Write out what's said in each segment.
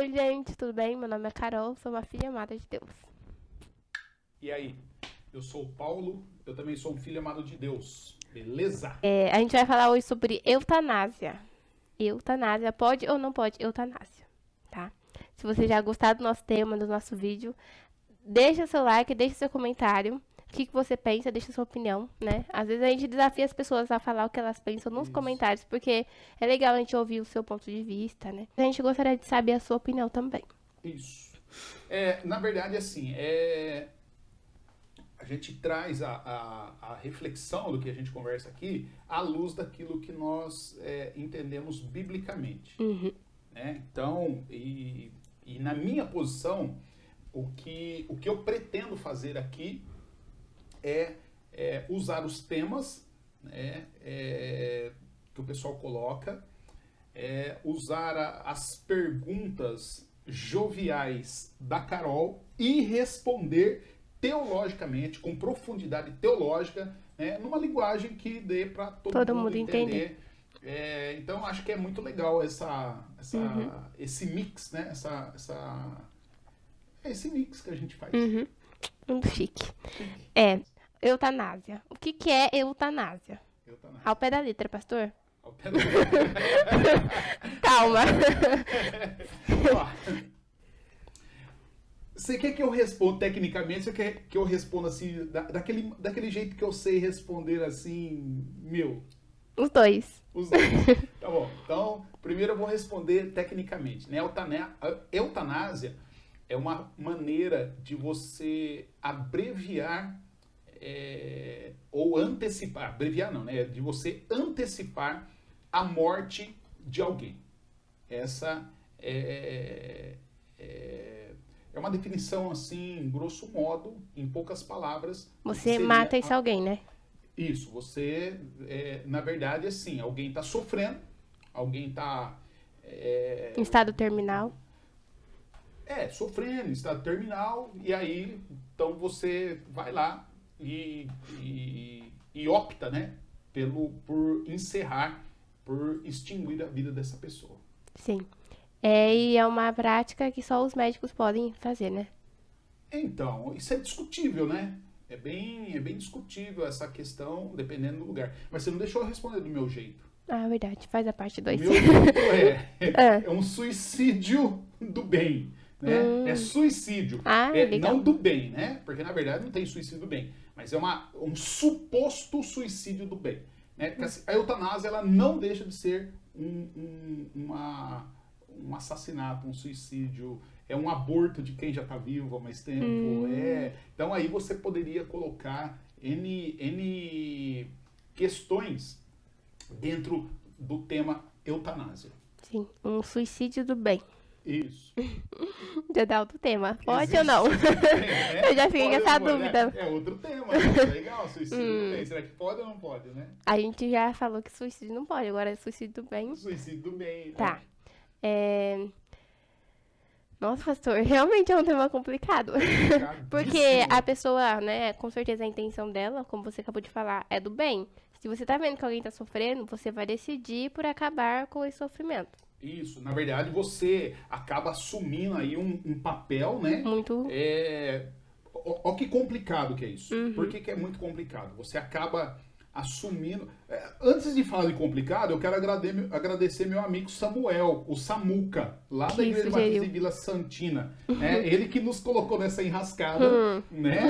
Oi, gente, tudo bem? Meu nome é Carol, sou uma filha amada de Deus. E aí, eu sou o Paulo, eu também sou um filho amado de Deus, beleza? A gente vai falar hoje sobre eutanásia. Eutanásia, pode ou não pode? Eutanásia, tá? Se você já gostar do nosso tema, do nosso vídeo, deixa seu like, deixa seu comentário. O que você pensa, deixa sua opinião, né? Às vezes a gente desafia as pessoas a falar o que elas pensam nos Isso, comentários, porque é legal a gente ouvir o seu ponto de vista, né? A gente gostaria de saber a sua opinião também. isso. Na verdade, assim, a gente traz a reflexão do que a gente conversa aqui à luz daquilo que nós entendemos biblicamente, Uhum. né? Então, e na minha posição, o que eu pretendo fazer aqui é usar os temas, né, que o pessoal coloca, usar as perguntas joviais da Carol e responder teologicamente, com profundidade teológica, né, numa linguagem que dê para todo Todo mundo mundo entender. entender. Então, acho que é muito legal Uhum. esse mix, né? Esse mix que a gente faz. Uhum. Muito chique. Chique. Eutanásia. O que é eutanásia? Ao Eutanásia. pé da letra, pastor? Ao pé da Calma. Ó, você quer que eu responda tecnicamente? Você quer que eu responda assim, daquele jeito que eu sei responder assim, Os dois. os dois? Tá bom. Então, primeiro eu vou responder tecnicamente, né? A eutanásia é uma maneira de você abreviar ou antecipar, abreviar não, né? De você antecipar a morte de alguém. Essa é uma definição assim, grosso modo, em poucas palavras, do que Você seria mata esse alguém, né? isso. Você, na verdade, assim, alguém está sofrendo, alguém está Em estado terminal. sofrendo, estado terminal, e aí, então você vai lá e opta, né, por encerrar, por extinguir a vida dessa pessoa. Sim. E é uma prática que só os médicos podem fazer, né? Então, isso é discutível, né? É bem discutível essa questão, dependendo do lugar. Mas você não deixou eu responder do meu jeito. Ah, verdade. Faz a parte O 2. meu jeito Ah. é um suicídio do bem, né? É Hum. suicídio, Ah, não legal. do bem, né? Porque na verdade não tem suicídio do bem, mas é um suposto suicídio do bem, né? Porque assim, a eutanásia ela não deixa de ser um assassinato, um suicídio, é um aborto de quem já está vivo há mais tempo, Hum. Então aí você poderia colocar N questões dentro do tema eutanásia. Sim. Um suicídio do bem. Isso. Já dá outro tema. Pode ou não? Existe. Eu já fiquei com Pode ou não essa pode? dúvida. É outro tema, né? Legal, suicídio do bem. Hum. Será que pode ou não pode, né? A gente já falou que suicídio não pode, agora é suicídio do bem. Suicídio do bem, Tá. né? É... Nossa, pastor, realmente é um tema complicado. Porque a Complicadíssimo. pessoa, né, com certeza a intenção dela, como você acabou de falar, é do bem. Se você tá vendo que alguém tá sofrendo, você vai decidir por acabar com esse sofrimento. Isso, na verdade você acaba assumindo aí um papel, né? Muito. Ó que complicado que é isso. Por Uhum. que é muito complicado? Você acaba assumindo. Antes de falar de complicado, eu quero agradecer meu amigo Samuel, o Samuca, lá da Que Igreja Batista sugeriu. de Vila Santina. Né? Ele que nos colocou nessa enrascada, Hum, né?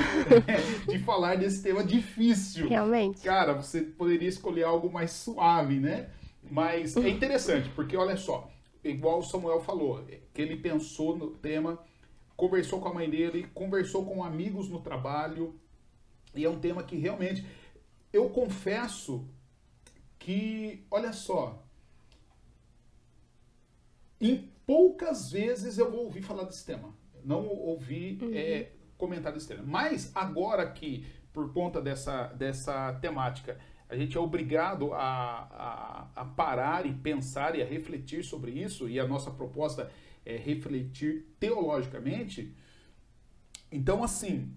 De falar desse tema difícil. realmente. Cara, você poderia escolher algo mais suave, né? Mas é interessante, porque olha só, igual o Samuel falou, que ele pensou no tema, conversou com a mãe dele, conversou com amigos no trabalho, e é um tema que realmente eu confesso que, olha só, em poucas vezes eu ouvi falar desse tema. Não ouvi Uhum. comentar desse tema. Mas agora que, por conta dessa temática, a gente é obrigado a parar e pensar e a refletir sobre isso, e a nossa proposta é refletir teologicamente. Então, assim,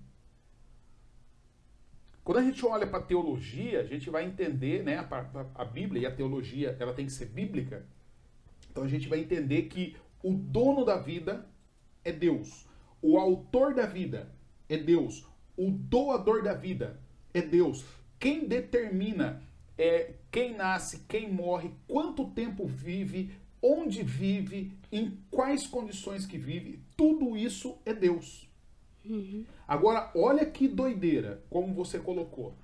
quando a gente olha para a teologia, a gente vai entender, né, a Bíblia e a teologia, ela tem que ser bíblica. Então a gente vai entender que o dono da vida é Deus. O autor da vida é Deus. O doador da vida é Deus. Quem determina quem nasce, quem morre, quanto tempo vive, onde vive, em quais condições que vive, tudo isso é Deus. Uhum. Agora, olha que doideira, como você colocou.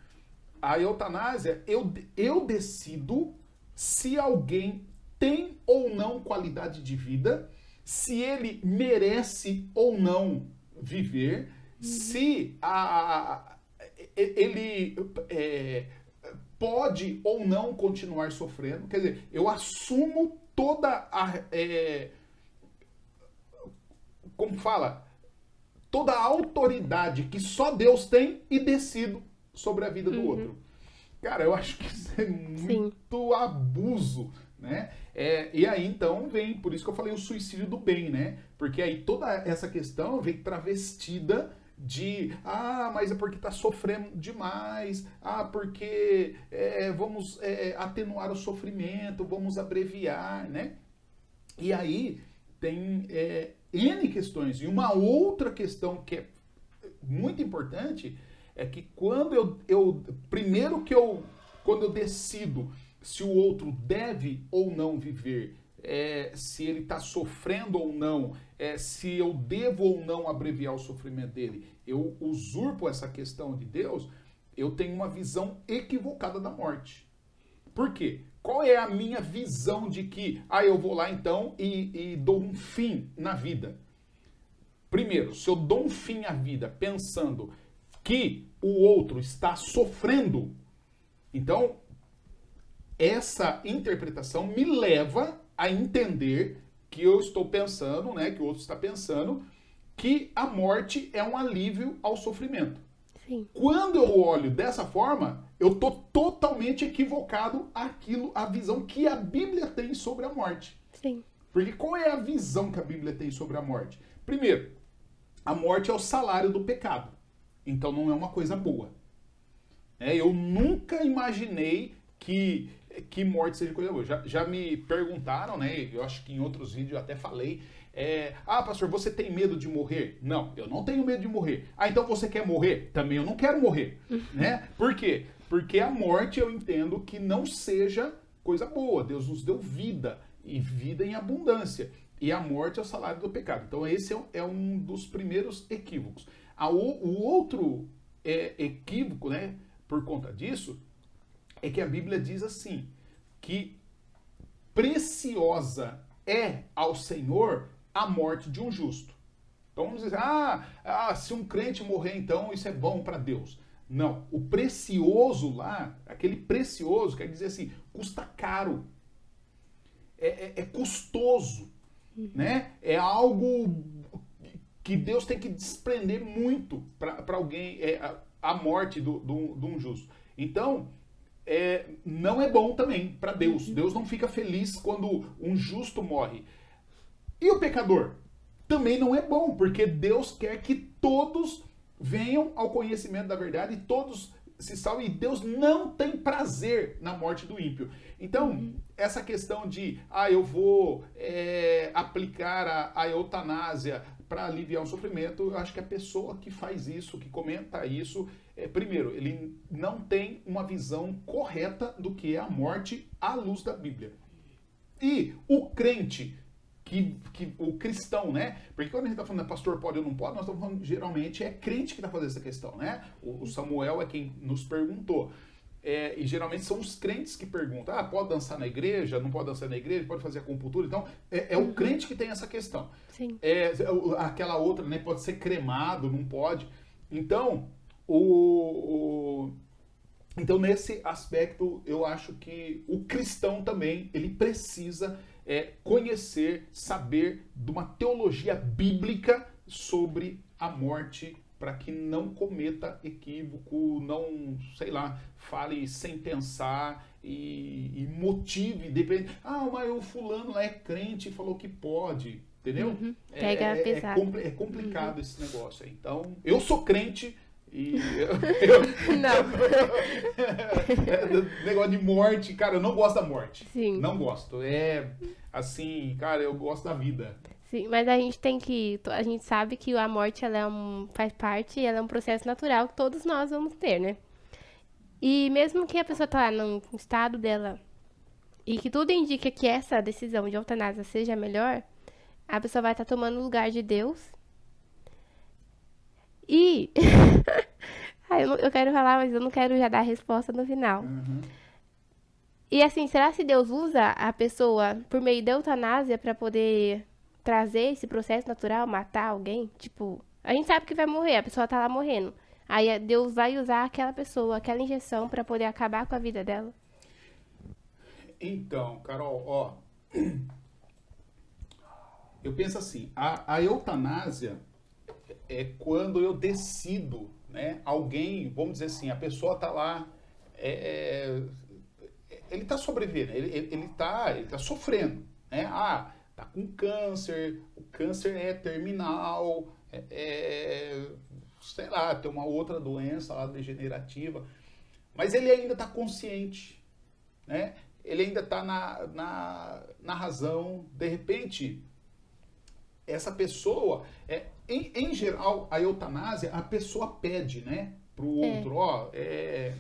A eutanásia, eu decido se alguém tem ou não qualidade de vida, se ele merece ou não viver, se ele pode ou não continuar sofrendo. Quer dizer, eu assumo toda a... como fala? Toda a autoridade que só Deus tem e decido sobre a vida do outro. Cara, eu acho que isso é muito abuso, né? E aí, então, vem, por isso que eu falei o suicídio do bem, né? Porque aí toda essa questão vem travestida de, mas é porque tá sofrendo demais, porque vamos atenuar o sofrimento, vamos abreviar, né? E aí tem N questões. E uma outra questão que é muito importante é que quando quando eu decido se o outro deve ou não viver, se ele está sofrendo ou não, se eu devo ou não abreviar o sofrimento dele, eu usurpo essa questão de Deus, eu tenho uma visão equivocada da morte. Por quê? Qual é a minha visão de que, eu vou lá então e dou um fim na vida? Primeiro, se eu dou um fim à vida pensando que o outro está sofrendo, então essa interpretação me leva a entender que eu estou pensando, né, que o outro está pensando, que a morte é um alívio ao sofrimento. Sim. Quando eu olho dessa forma, eu estou totalmente equivocado à visão que a Bíblia tem sobre a morte. Sim. Porque qual é a visão que a Bíblia tem sobre a morte? Primeiro, a morte é o salário do pecado. Então não é uma coisa boa. Eu nunca imaginei que morte seja coisa boa. Já me perguntaram, né? Eu acho que em outros vídeos eu até falei. Pastor, você tem medo de morrer? Não, eu não tenho medo de morrer. Então você quer morrer? Também eu não quero morrer. Né? Por quê? Porque a morte eu entendo que não seja coisa boa. Deus nos deu vida, e vida em abundância. E a morte é o salário do pecado. Então esse é um dos primeiros equívocos. O outro equívoco, né, por conta disso, é que a Bíblia diz assim, que preciosa é ao Senhor a morte de um justo. Então vamos dizer, se um crente morrer, então isso é bom para Deus. Não, o precioso lá, aquele precioso, quer dizer assim, custa caro, é custoso, né? É algo que Deus tem que desprender muito para alguém, a morte de um justo. Então, não é bom também para Deus. Deus não fica feliz quando um justo morre. E o pecador? Também não é bom, porque Deus quer que todos venham ao conhecimento da verdade e todos se salvem. E Deus não tem prazer na morte do ímpio. Então, essa questão de, eu vou aplicar a eutanásia para aliviar o sofrimento, eu acho que a pessoa que faz isso, que comenta isso, primeiro, ele não tem uma visão correta do que é a morte à luz da Bíblia. E o crente, o cristão, né? Porque quando a gente está falando, pastor pode ou não pode, nós estamos falando, geralmente, é crente que está fazendo essa questão, né? O Samuel é quem nos perguntou. E geralmente são os crentes que perguntam, pode dançar na igreja, não pode dançar na igreja, pode fazer acupuntura, então o crente que tem essa questão. Sim. Aquela outra, né, pode ser cremado, não pode. Então, então nesse aspecto, eu acho que o cristão também, ele precisa conhecer, saber de uma teologia bíblica sobre a morte, para que não cometa equívoco, não, sei lá, fale sem pensar e motive, depende. Mas o fulano lá é crente e falou que pode, entendeu? Pega pesado. É complicado esse negócio aí. Então, eu sou crente, E Não. negócio de morte, cara, eu não gosto da morte. Sim. Não gosto. É assim, cara, eu gosto da vida. Sim, mas a gente tem que. A gente sabe que a morte ela faz parte, ela é um processo natural que todos nós vamos ter, né? E mesmo que a pessoa tá lá no estado dela e que tudo indica que essa decisão de eutanásia seja a melhor, a pessoa vai estar tomando o lugar de Deus. E. eu quero falar, mas eu não quero já dar a resposta no final. Uhum. E assim, será que Deus usa a pessoa por meio da eutanásia pra poder trazer esse processo natural, matar alguém? Tipo, a gente sabe que vai morrer, a pessoa tá lá morrendo. Aí Deus vai usar aquela pessoa, aquela injeção pra poder acabar com a vida dela. Então, Carol, ó, eu penso assim, a eutanásia é quando eu decido, né, alguém, vamos dizer assim, a pessoa tá lá, ele tá sobrevivendo, ele tá sofrendo, né, tá com câncer, o câncer é terminal, sei lá, tem uma outra doença lá degenerativa, mas ele ainda tá consciente, né, ele ainda tá na razão, de repente, essa pessoa, em geral, a eutanásia, a pessoa pede, né, pro outro,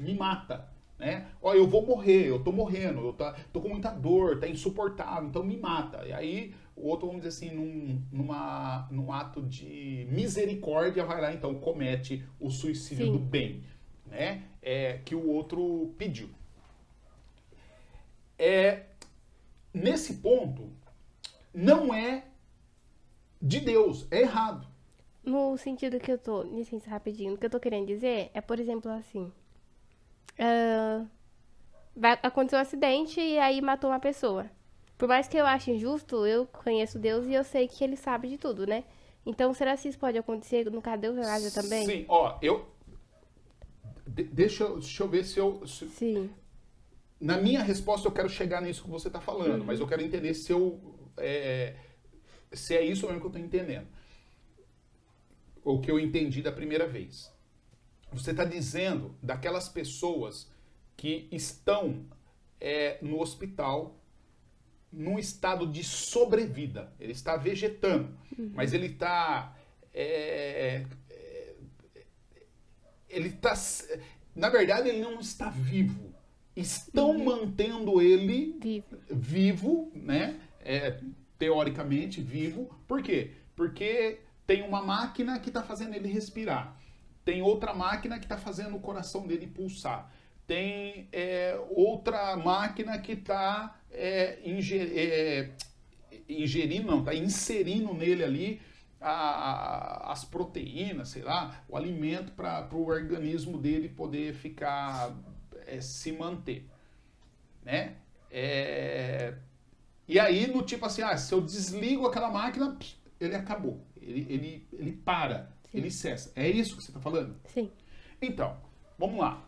me mata, né, eu vou morrer, eu tô morrendo, tô com muita dor, tá insuportável, então me mata. E aí, o outro, vamos dizer assim, num ato de misericórdia, vai lá, então, comete o suicídio Sim. do bem, né, que o outro pediu. Nesse ponto, não é de Deus, é errado. No sentido que eu tô, licença rapidinho, o que eu tô querendo dizer é, por exemplo, assim, vai acontecer um acidente e aí matou uma pessoa. Por mais que eu ache injusto, eu conheço Deus e eu sei que ele sabe de tudo, né? Então, será que isso pode acontecer no caso da eutanásia também? Sim, ó, deixa eu ver se eu... Sim. Na minha resposta eu quero chegar nisso que você está falando, mas eu quero entender se é isso mesmo que eu estou entendendo. Ou que eu entendi da primeira vez. Você está dizendo daquelas pessoas que estão no hospital num estado de sobrevida. Ele está vegetando, mas ele está... Na verdade, ele não está vivo. Estão mantendo ele vivo, né? Teoricamente vivo. Por quê? Porque tem uma máquina que está fazendo ele respirar. Tem outra máquina que está fazendo o coração dele pulsar. Tem outra máquina que está inserindo nele ali as proteínas, sei lá, o alimento para o organismo dele poder ficar, se manter, né? E aí, no tipo assim, se eu desligo aquela máquina, ele acabou, ele para, Sim. ele cessa. É isso que você está falando? Sim. Então, vamos lá.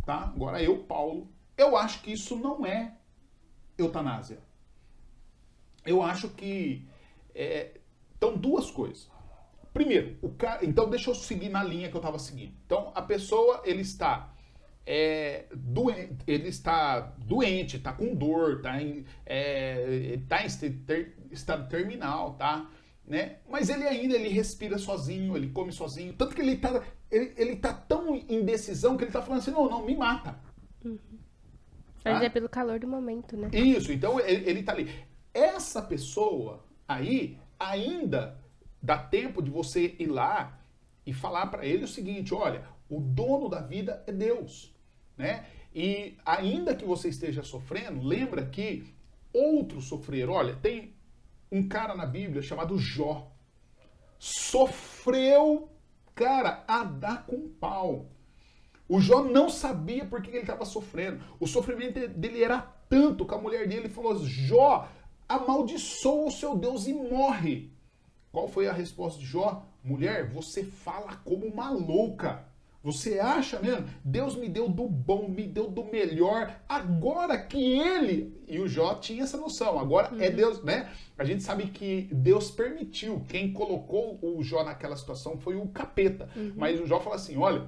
Tá? Agora eu, Paulo, eu acho que isso não é eutanásia. Eu acho que então, duas coisas. Primeiro, então deixa eu seguir na linha que eu estava seguindo. Então, a pessoa, ele está doente, está com dor, está em estado terminal, tá? Né? Mas ele respira sozinho, ele come sozinho, tanto que ele tá tão em decisão que ele está falando assim, não, me mata. Mas é pelo calor do momento, né? Isso, então ele tá ali. Essa pessoa aí, ainda dá tempo de você ir lá e falar para ele o seguinte, olha, o dono da vida é Deus, né? E ainda que você esteja sofrendo, lembra que outros sofreram. Olha, tem um cara na Bíblia chamado Jó. Sofreu, cara, a dar com pau. O Jó não sabia por que ele estava sofrendo. O sofrimento dele era tanto que a mulher dele falou, Jó, amaldiçoa o seu Deus e morre. Qual foi a resposta de Jó? Mulher, você fala como uma louca. Você acha mesmo? Deus me deu do bom, me deu do melhor. Agora que ele... E o Jó tinha essa noção. Agora é Deus, né? A gente sabe que Deus permitiu. Quem colocou o Jó naquela situação foi o capeta. Mas o Jó fala assim, olha,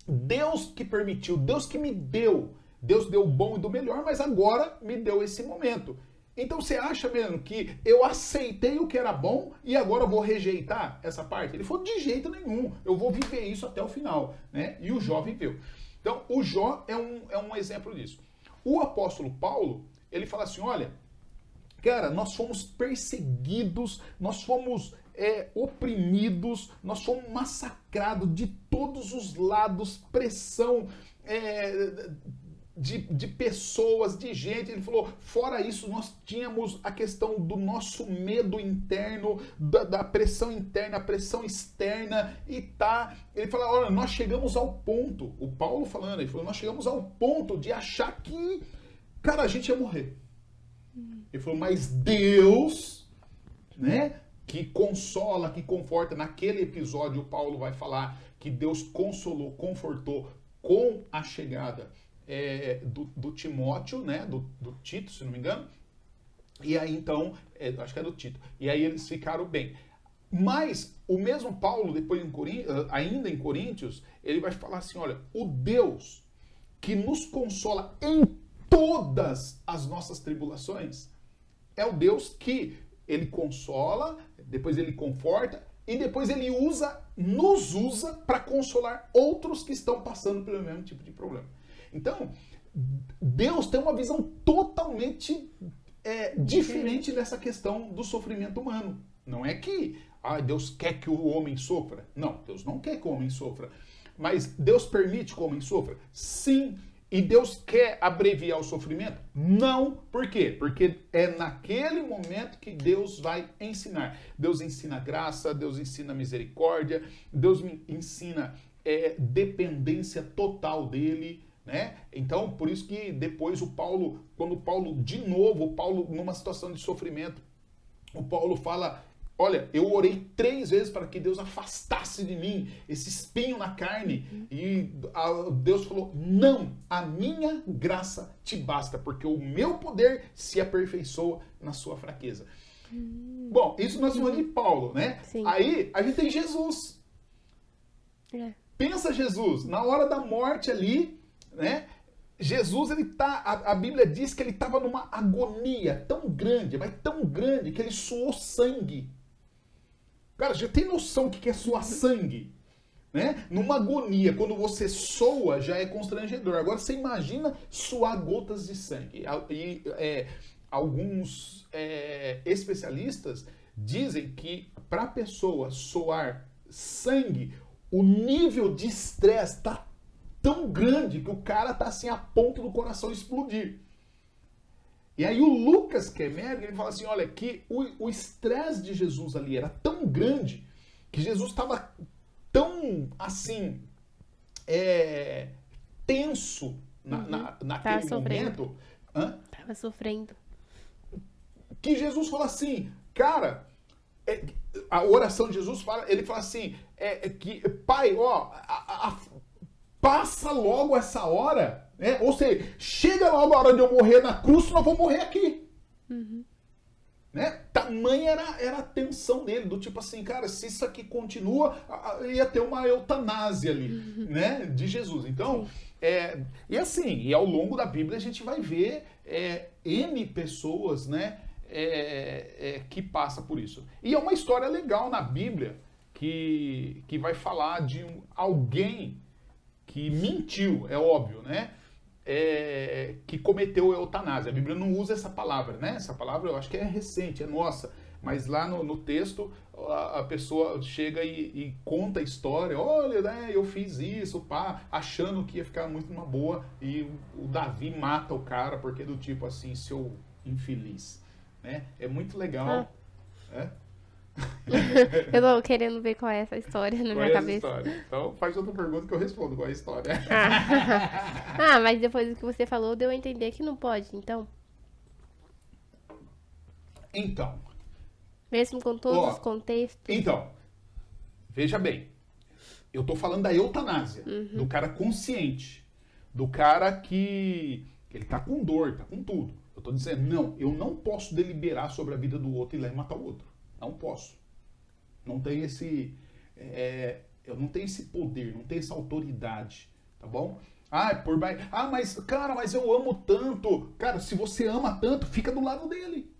Deus que permitiu, Deus que me deu. Deus deu o bom e do melhor, mas agora me deu esse momento. Então você acha mesmo que eu aceitei o que era bom e agora eu vou rejeitar essa parte? Ele falou, de jeito nenhum, eu vou viver isso até o final, né? E o Jó viveu. Então o Jó é um exemplo disso. O apóstolo Paulo, ele fala assim, olha, cara, nós fomos perseguidos, nós fomos oprimidos, nós fomos massacrados de todos os lados, pressão, de pessoas, de gente. Ele falou, fora isso, nós tínhamos a questão do nosso medo interno, da pressão interna, a pressão externa, e tá. Ele fala, olha, nós chegamos ao ponto, o Paulo falando, ele falou, nós chegamos ao ponto de achar que, cara, a gente ia morrer. Ele falou, mas Deus, né, que consola, que conforta. Naquele episódio, o Paulo vai falar que Deus consolou, confortou com a chegada do Timóteo, né, do Tito, se não me engano, e aí então, acho que é do Tito, e aí eles ficaram bem. Mas o mesmo Paulo, depois ainda em Coríntios, ele vai falar assim, olha, o Deus que nos consola em todas as nossas tribulações é o Deus que ele consola, depois ele conforta, e depois ele nos usa para consolar outros que estão passando pelo mesmo tipo de problema. Então, Deus tem uma visão totalmente diferente dessa questão do sofrimento humano. Não é que Deus quer que o homem sofra. Não, Deus não quer que o homem sofra. Mas Deus permite que o homem sofra? Sim. E Deus quer abreviar o sofrimento? Não. Por quê? Porque é naquele momento que Deus vai ensinar. Deus ensina graça, Deus ensina misericórdia, Deus ensina dependência total dele. Né? Então, por isso que depois quando o Paulo, numa situação de sofrimento, o Paulo fala, olha, eu orei 3 vezes para que Deus afastasse de mim esse espinho na carne, e Deus falou, não, a minha graça te basta, porque o meu poder se aperfeiçoa na sua fraqueza. Bom, isso nós falamos de Paulo, né? Sim. Aí, a gente tem Jesus. Pensa Jesus, na hora da morte ali, né? Jesus, a Bíblia diz que ele estava numa agonia tão grande, mas tão grande, que ele suou sangue. Cara, já tem noção do que é suar sangue? Né? Numa agonia, quando você soa, já é constrangedor. Agora você imagina suar gotas de sangue. E alguns especialistas dizem que para a pessoa soar sangue, o nível de estresse está tão grande que o cara tá assim a ponto do coração explodir. E aí o Lucas Kemerg, ele fala assim, olha, que o estresse de Jesus ali era tão grande que Jesus estava tão, assim, tenso naquele momento. Tava sofrendo. Que Jesus fala assim, cara, a oração de Jesus ele fala assim, que, Pai, ó, passa logo essa hora, né? Ou seja, chega logo a hora de eu morrer na cruz, senão eu vou morrer aqui. Né? Tamanha era a tensão dele, do tipo assim, cara, se isso aqui continua, ia ter uma eutanásia ali, né? De Jesus. Então, e assim, e ao longo da Bíblia a gente vai ver N pessoas, né? Que passa por isso. E é uma história legal na Bíblia que vai falar de alguém que mentiu, é óbvio, né? Que cometeu eutanásia. A Bíblia não usa essa palavra, né? Essa palavra eu acho que é recente, é nossa. Mas lá no texto, a pessoa chega e conta a história. Olha, né, eu fiz isso, pá, achando que ia ficar muito numa boa. E o Davi mata o cara, porque do tipo assim, seu infeliz. Né? É muito legal. Eu tô querendo ver qual é essa história na minha cabeça. História? Então faz outra pergunta que eu respondo qual é a história. Mas depois do que você falou, deu a entender que não pode, então. Então. Mesmo com todos os contextos. Então, veja bem. Eu tô falando da eutanásia, do cara consciente, do cara que ele tá com dor, tá com tudo. Eu tô dizendo, não, eu não posso deliberar sobre a vida do outro e lá e matar o outro. Não posso. Não tenho esse... eu não tenho esse poder, não tenho essa autoridade, tá bom? Mas, cara, mas eu amo tanto. Cara, se você ama tanto, fica do lado dele.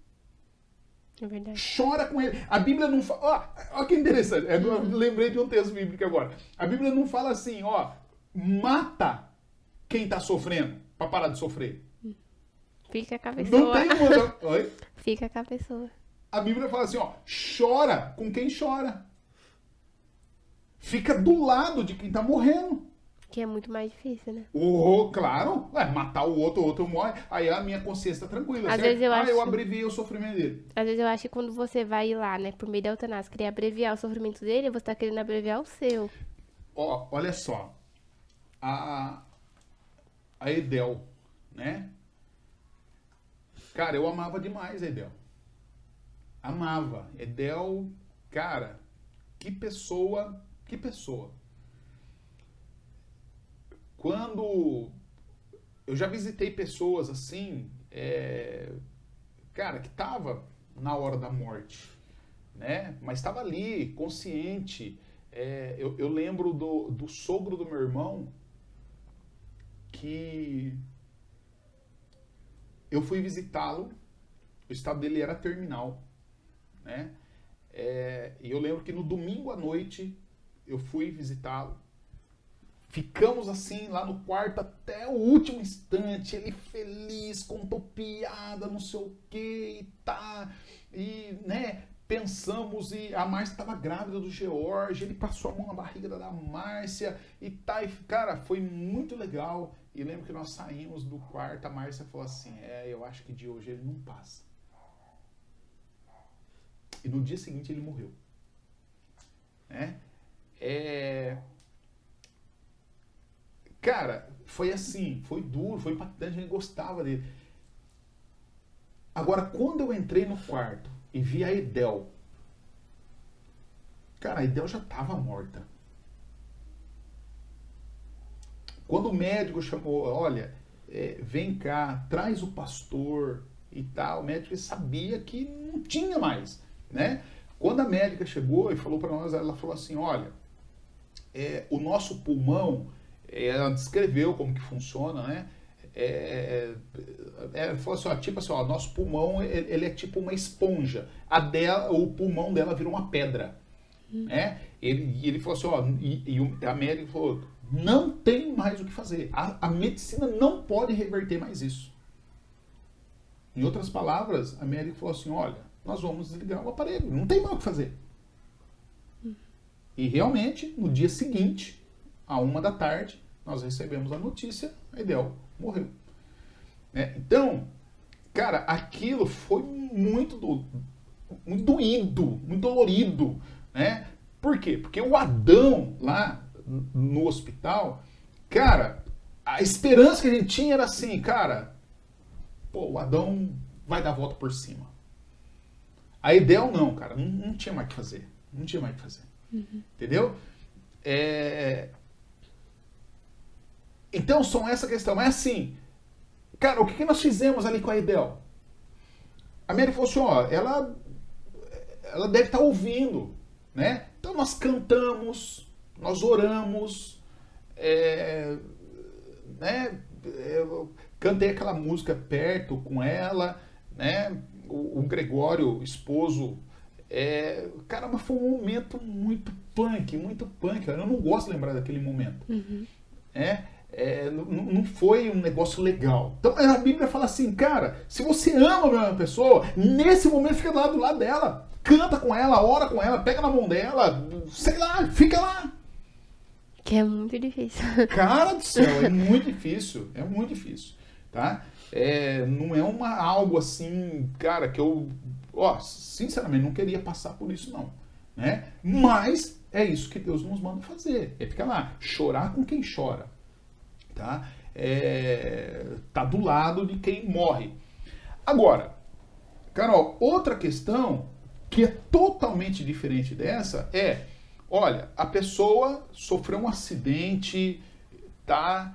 É verdade. Chora com ele. A Bíblia não fala... Ó, que interessante. Eu lembrei de um texto bíblico agora. A Bíblia não fala assim, ó, mata quem tá sofrendo pra parar de sofrer. Fica com a pessoa. Não tem como... Oi? Fica com a pessoa. A Bíblia fala assim, ó, chora com quem chora. Fica do lado de quem tá morrendo. Que é muito mais difícil, né? Claro. Matar o outro morre. Aí a minha consciência tá tranquila, Às certo? vezes eu acho... eu abreviei o sofrimento dele. Às vezes eu acho que quando você vai lá, né, por meio da eutanásia, querer abreviar o sofrimento dele, você tá querendo abreviar o seu. Ó, olha só. A Edel, né? Cara, eu amava demais a Edel. Amava. Edel, cara, que pessoa. Quando eu já visitei pessoas assim, cara, que tava na hora da morte, né? Mas estava ali, consciente. Eu lembro do sogro do meu irmão, que eu fui visitá-lo, o estado dele era terminal, né? E eu lembro que no domingo à noite eu fui visitá-lo. Ficamos assim lá no quarto até o último instante, ele feliz, contou piada, não sei o que e tá. E, né, pensamos, e a Márcia estava grávida do George, ele passou a mão na barriga da Márcia e tá. E, cara, foi muito legal. E lembro que nós saímos do quarto, a Márcia falou assim, eu acho que de hoje ele não passa. E no dia seguinte ele morreu. Né? Cara, foi assim, foi duro, foi impactante, a gente gostava dele. Agora, quando eu entrei no quarto e vi a Edel, cara, a Edel já estava morta. Quando o médico chamou, olha, vem cá, traz o pastor e tal, o médico sabia que não tinha mais, né? Quando a médica chegou e falou para nós, ela falou assim, olha, o nosso pulmão, ela descreveu como que funciona, né? Ela falou assim, tipo assim, nosso pulmão, ele é tipo uma esponja. O pulmão dela virou uma pedra, né? Ele falou assim, a médica falou, não tem mais o que fazer. A medicina não pode reverter mais isso. Em outras palavras, a médica falou assim, olha, nós vamos desligar o aparelho, não tem mais o que fazer. E realmente, no dia seguinte, à 1h, nós recebemos a notícia, a Edel morreu. Então, cara, aquilo foi muito doído, muito dolorido, né? Por quê? Porque o Adão, lá no hospital, cara, a esperança que a gente tinha era assim, cara, o Adão vai dar a volta por cima. A Edel não, cara, não tinha mais o que fazer. Não tinha mais o que fazer. Entendeu? Então, são essa questão. Mas assim, cara, o que nós fizemos ali com a Edel? A Mary falou assim, ela deve estar ouvindo, né? Então nós cantamos, nós oramos, né? Eu cantei aquela música perto com ela, né? O Gregório, o esposo, caramba, foi um momento muito punk, eu não gosto de lembrar daquele momento. Não foi um negócio legal. Então a Bíblia fala assim, cara, se você ama a mesma pessoa, nesse momento fica do lado dela, canta com ela, ora com ela, pega na mão dela, sei lá, fica lá. Que é muito difícil. Cara do céu, é muito difícil, tá? Não é algo assim, cara, que eu, sinceramente, não queria passar por isso não, né? Mas é isso que Deus nos manda fazer, ficar lá, chorar com quem chora, tá? Tá do lado de quem morre. Agora, Carol, outra questão que é totalmente diferente dessa olha, a pessoa sofreu um acidente, tá?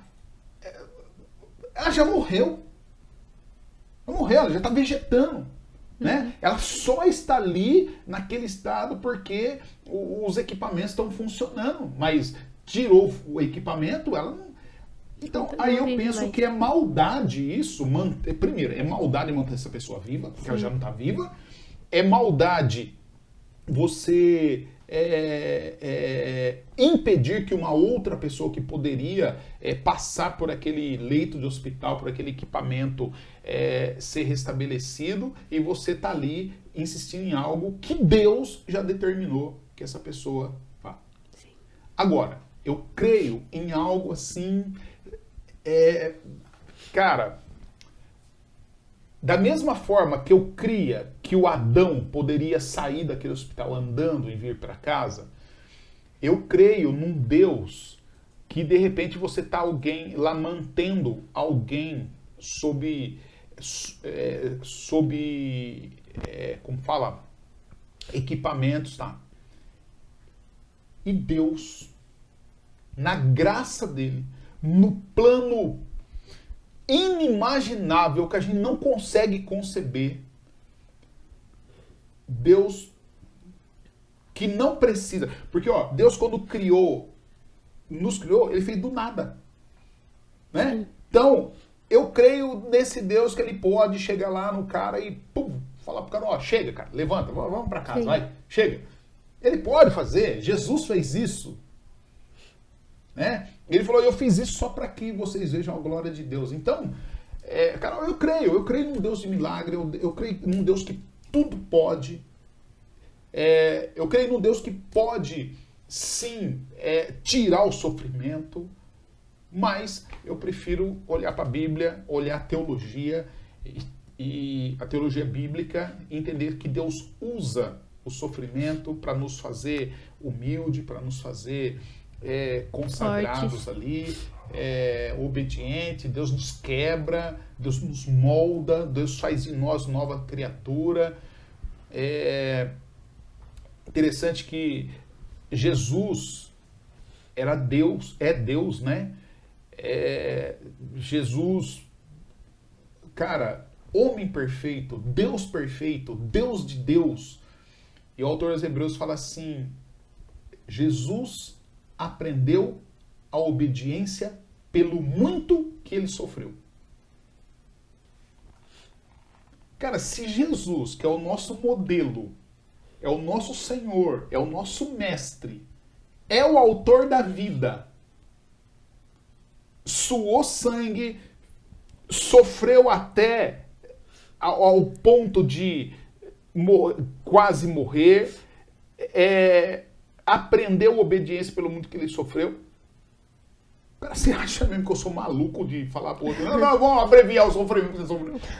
Ela já morreu. Ela morreu, ela já está vegetando. Né? Ela só está ali naquele estado porque os equipamentos estão funcionando. Mas tirou o equipamento, ela não. Então, aí eu penso que é maldade isso. Primeiro, é maldade manter essa pessoa viva, porque ela já não está viva. É maldade você impedir que uma outra pessoa que poderia passar por aquele leito de hospital, por aquele equipamento, ser restabelecido, e você tá ali insistindo em algo que Deus já determinou que essa pessoa vá. Sim. Agora, eu creio em algo assim, cara, da mesma forma que eu cria que o Adão poderia sair daquele hospital andando e vir para casa, eu creio num Deus que de repente você tá alguém lá mantendo alguém sob como fala, equipamentos, tá? E Deus, na graça dele, no plano inimaginável que a gente não consegue conceber, Deus que não precisa, porque ó, Deus quando nos criou, ele fez do nada, né? Então, eu creio nesse Deus que ele pode chegar lá no cara e pum, falar pro cara, ó, chega, cara, levanta, vamos para casa, vai, chega. Ele pode fazer, Jesus fez isso, né? Ele falou, eu fiz isso só para que vocês vejam a glória de Deus. Então, cara, eu creio num Deus de milagre, eu creio num Deus que tudo pode. Eu creio num Deus que pode, sim, tirar o sofrimento, mas eu prefiro olhar para a Bíblia, olhar a teologia e a teologia bíblica e entender que Deus usa o sofrimento para nos fazer humilde, para nos fazer consagrados ali, obediente. Deus nos quebra, Deus nos molda, Deus faz em nós nova criatura. Interessante que Jesus era Deus, é Deus, né? Jesus, cara, homem perfeito, Deus perfeito, Deus de Deus. E o autor dos Hebreus fala assim, Jesus aprendeu a obediência pelo muito que ele sofreu. Cara, se Jesus, que é o nosso modelo, é o nosso Senhor, é o nosso mestre, é o autor da vida, suou sangue, sofreu até ao ponto de quase morrer, aprendeu obediência pelo muito que ele sofreu. Cara, você acha mesmo que eu sou maluco de falar pro outro, não, vamos abreviar o sofrimento?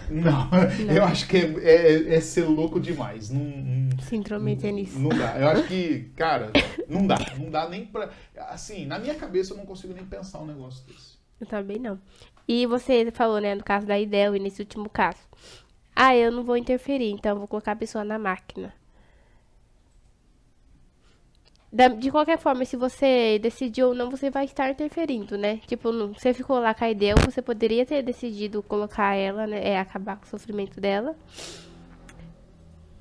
Não, eu acho que é ser louco demais. Não se intrometer nisso. Não dá. Eu acho que, cara, não dá nem pra... Assim, na minha cabeça eu não consigo nem pensar um negócio desse. Eu também não. E você falou, né, no caso da Idel e nesse último caso. Eu não vou interferir, então eu vou colocar a pessoa na máquina. De qualquer forma, se você decidiu ou não, você vai estar interferindo, né? Tipo, você ficou lá com a Idel, você poderia ter decidido colocar ela, né? Acabar com o sofrimento dela.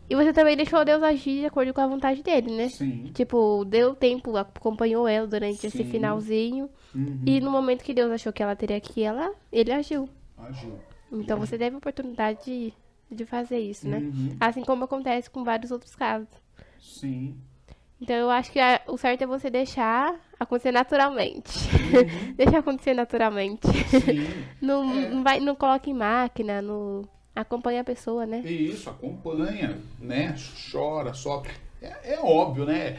E você também deixou Deus agir de acordo com a vontade dele, né? Sim. Tipo, deu tempo, acompanhou ela durante esse finalzinho. Uhum. E no momento que Deus achou que ela teria que ir, ele agiu. Agiu. Então você teve a oportunidade de fazer isso, né? Uhum. Assim como acontece com vários outros casos. Sim. Então eu acho que o certo é você deixar acontecer naturalmente. Deixa acontecer naturalmente. Sim. Não coloque em máquina, acompanha a pessoa, né? Isso, acompanha, né? Chora, sofre. É óbvio, né?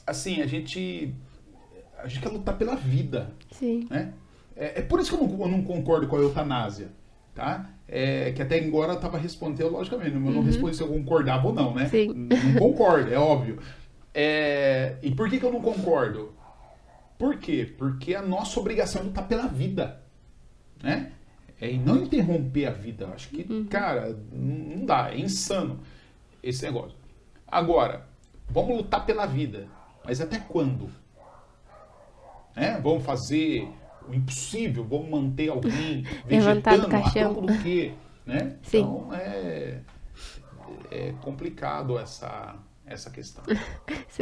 Assim, a gente quer lutar pela vida. Sim. Né? É por isso que eu não concordo com a eutanásia, tá? Que até agora eu estava respondendo, logicamente, eu não respondi se eu concordava ou não, né? Sim. Não concordo, é óbvio. E por que eu não concordo? Por quê? Porque a nossa obrigação é lutar pela vida, né? E não interromper a vida. Eu acho que, cara, não dá, é insano esse negócio. Agora, vamos lutar pela vida. Mas até quando? Vamos fazer o impossível, vamos manter alguém Levantado vegetando do a caixão. troco do quê? Né? Sim. Então é complicado essa questão.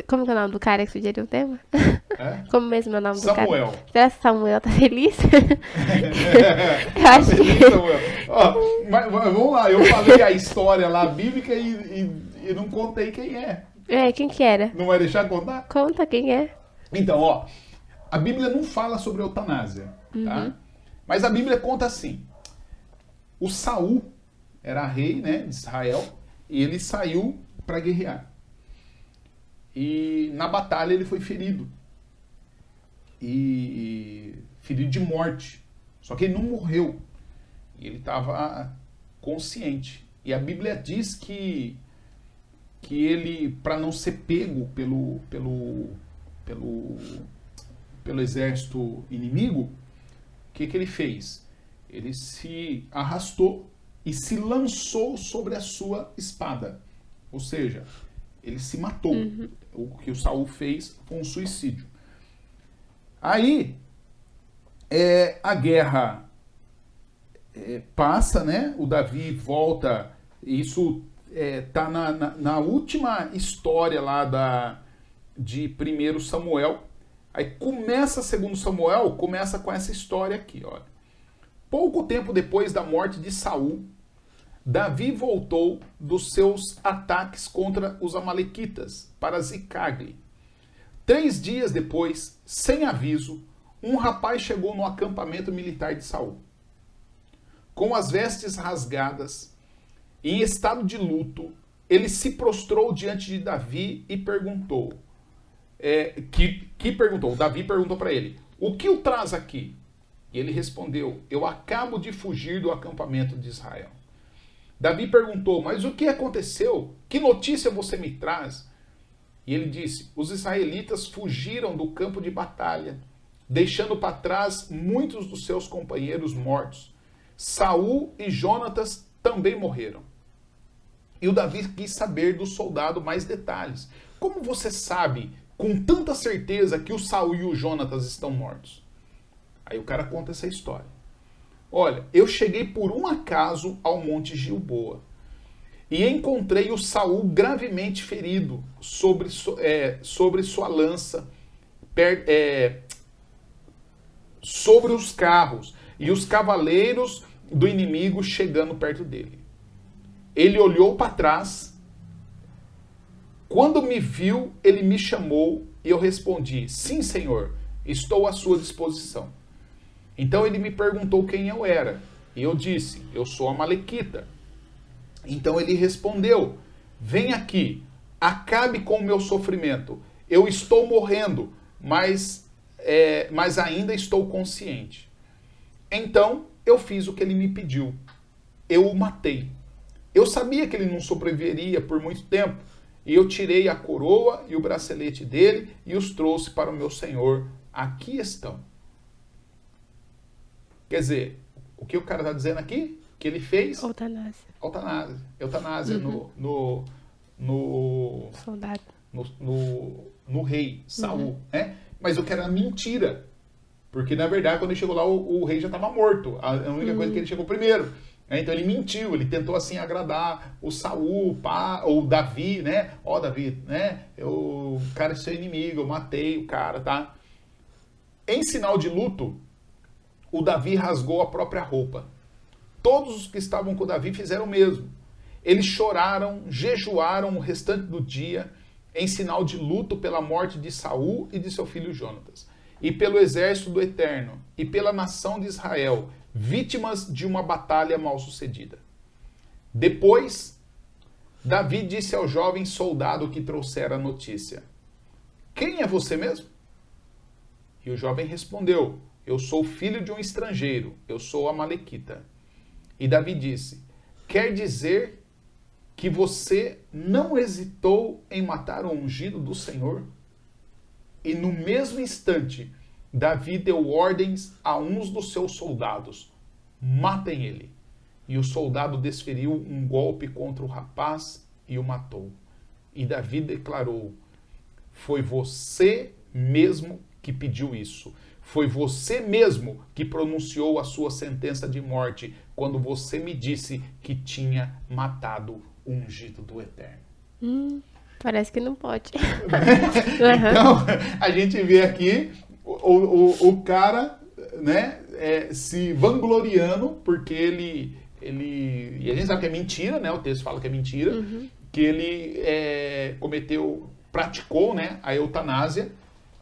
Como que é o nome do cara que sugeriu o tema? É? Como mesmo é o nome do cara? Samuel. Será que Samuel tá feliz? Eu acho que... Samuel. Ó, mas vamos lá, eu falei a história lá bíblica e não contei quem é. Quem que era? Não vai deixar contar? Conta quem é. Então, ó, a Bíblia não fala sobre eutanásia, tá? Mas a Bíblia conta assim: o Saul era rei, né, de Israel, e ele saiu para guerrear. E na batalha ele foi ferido. E ferido de morte. Só que ele não morreu. E ele estava consciente. E a Bíblia diz que ele, para não ser pego pelo exército inimigo, o que ele fez? Ele se arrastou e se lançou sobre a sua espada. Ou seja, ele se matou. O que o Saul fez foi um suicídio. Aí, a guerra passa, né? O Davi volta. Isso tá na última história lá de 1 Samuel. Aí começa 2 Samuel, começa com essa história aqui, olha. Pouco tempo depois da morte de Saul, Davi voltou dos seus ataques contra os amalequitas para Ziclague. 3 dias depois, sem aviso, um rapaz chegou no acampamento militar de Saul. Com as vestes rasgadas, em estado de luto, ele se prostrou diante de Davi e perguntou. Davi perguntou para ele: o que o traz aqui? E ele respondeu: eu acabo de fugir do acampamento de Israel. Davi perguntou: mas o que aconteceu? Que notícia você me traz? E ele disse: os israelitas fugiram do campo de batalha, deixando para trás muitos dos seus companheiros mortos. Saul e Jonatas também morreram. E o Davi quis saber do soldado mais detalhes. Como você sabe com tanta certeza que o Saul e o Jonatas estão mortos? Aí o cara conta essa história. Olha, eu cheguei por um acaso ao Monte Gilboa e encontrei o Saul gravemente ferido sobre sua lança, sobre os carros e os cavaleiros do inimigo chegando perto dele. Ele olhou para trás. Quando me viu, ele me chamou e eu respondi: sim, Senhor, estou à sua disposição. Então ele me perguntou quem eu era. E eu disse: eu sou amalequita. Então ele respondeu: vem aqui, acabe com o meu sofrimento. Eu estou morrendo, mas ainda estou consciente. Então eu fiz o que ele me pediu. Eu o matei. Eu sabia que ele não sobreviveria por muito tempo. E eu tirei a coroa e o bracelete dele e os trouxe para o meu senhor. Aqui estão. Quer dizer, o que o cara está dizendo aqui? Que ele fez? Eutanásia. Eutanásia no soldado. No rei Saul. Mas o que era mentira. Porque, na verdade, quando ele chegou lá, o rei já estava morto. A única coisa que ele chegou primeiro. Então ele mentiu, ele tentou assim agradar o Saul, ou Davi, né? Ó, Davi, né? O cara é seu inimigo, eu matei o cara, tá? Em sinal de luto, o Davi rasgou a própria roupa. Todos os que estavam com o Davi fizeram o mesmo. Eles choraram, jejuaram o restante do dia, em sinal de luto pela morte de Saul e de seu filho Jonatas, e pelo exército do Eterno, e pela nação de Israel, vítimas de uma batalha mal sucedida. Depois, Davi disse ao jovem soldado que trouxera a notícia: quem é você mesmo? E o jovem respondeu: eu sou filho de um estrangeiro, eu sou amalequita. E Davi disse: quer dizer que você não hesitou em matar o ungido do Senhor? E no mesmo instante, Davi deu ordens a uns dos seus soldados: matem ele. E o soldado desferiu um golpe contra o rapaz e o matou. E Davi declarou: Foi você mesmo que pediu isso. Foi você mesmo que pronunciou a sua sentença de morte quando você me disse que tinha matado o ungido do Eterno. Parece que não pode. Então, a gente vê aqui o cara, né, se vangloriando porque ele... E a gente sabe que é mentira, né? O texto fala que é mentira. Que ele praticou, né, a eutanásia.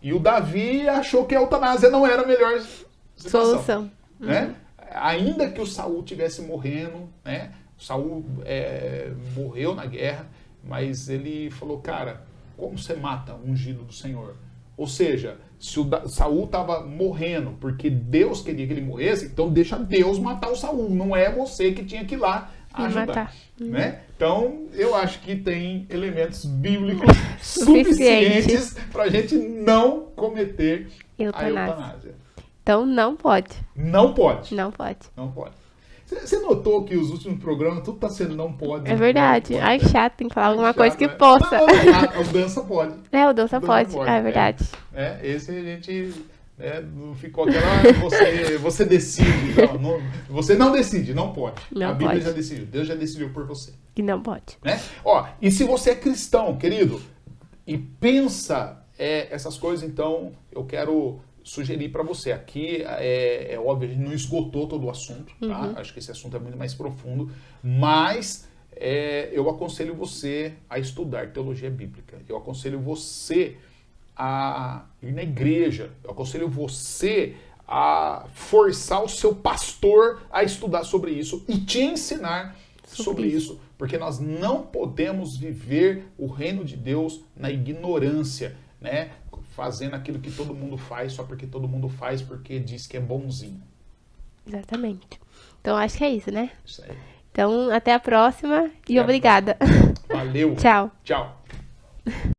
E o Davi achou que a eutanásia não era a melhor Solução. Né? Ainda que o Saul estivesse morrendo, né? O Saul morreu na guerra, mas ele falou, cara, como você mata o ungido do Senhor? Ou seja, se o Saul estava morrendo porque Deus queria que ele morresse, então deixa Deus matar o Saul. Não é você que tinha que ir lá ajudar. Né? Então, eu acho que tem elementos bíblicos suficientes para a gente não cometer a eutanásia. Então, não pode. Não pode. Não pode. Não pode. Você notou que os últimos programas tudo tá sendo não pode? É verdade. Pode, ai, chato, tem que falar alguma coisa que né? possa. Não, o dança pode. O dança pode. É verdade. Esse a gente... não ficou aquela... Você decide. Não, você não decide, não pode. Não a Bíblia pode. já decidiu. Deus já decidiu por você. E não pode. Né? E se você é cristão, querido, e pensa essas coisas, então eu quero sugerir para você. Aqui é óbvio, a gente não esgotou todo o assunto, tá? Acho que esse assunto é muito mais profundo, mas eu aconselho você a estudar teologia bíblica. Eu aconselho você a ir na igreja. Eu aconselho você a forçar o seu pastor a estudar sobre isso e te ensinar sobre isso. Porque nós não podemos viver o reino de Deus na ignorância, né? Fazendo aquilo que todo mundo faz só porque todo mundo faz porque diz que é bonzinho. Exatamente. Então, acho que é isso, né? Isso aí. Então, até a próxima e obrigada. Valeu. Tchau. Tchau.